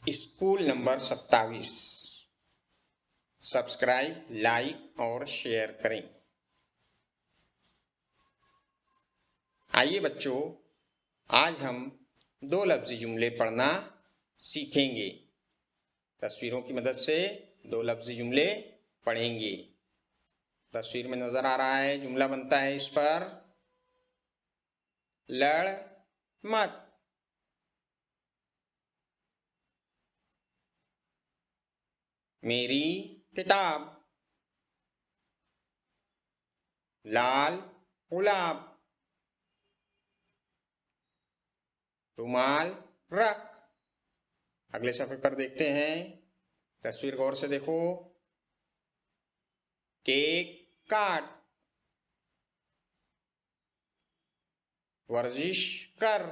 School number 27। Subscribe, like और share करें। आइए बच्चों, आज हम दो लफ्जी जुमले पढ़ना सीखेंगे। तस्वीरों की मदद से दो लफ्जी जुमले पढ़ेंगे। तस्वीर में नजर आ रहा है, जुमला बनता है इस पर, लड़ मत। मेरी किताब, लाल गुलाब, रुमाल रख। अगले सफे पर देखते हैं, तस्वीर गौर से देखो। केक काट, वर्जिश कर,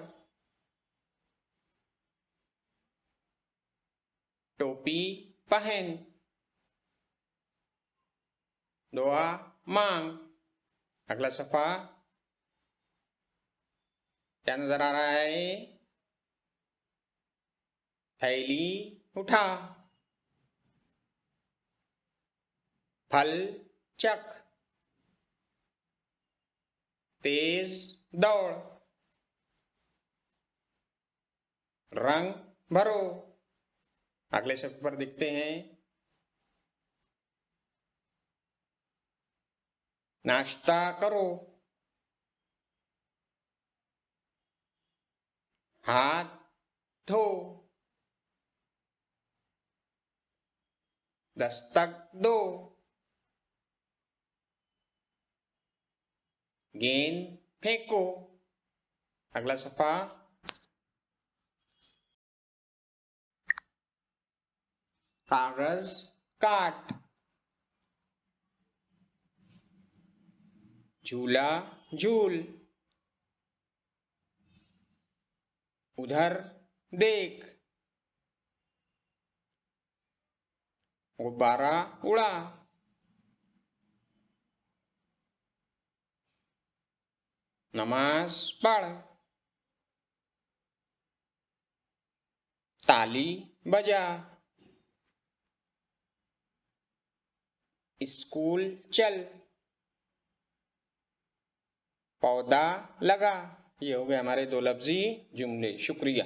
टोपी पहन, दुआ मांग। अगला सफा क्या नजर आ रहा है? थैली उठा, फल चख, तेज दौड़, रंग भरो। अगले शब्द पर देखते हैं, नाश्ता करो, हाथ धो, दस्तक दो, गेंद फेंको। अगला सफा, कागज काट, झूला झूल, उधर देख, गुब्बारा उड़ा, नमाज पढ़, ताली बजा, स्कूल चल, पौधा लगा। ये हो गए हमारे दो लफ्जी जुमले। शुक्रिया।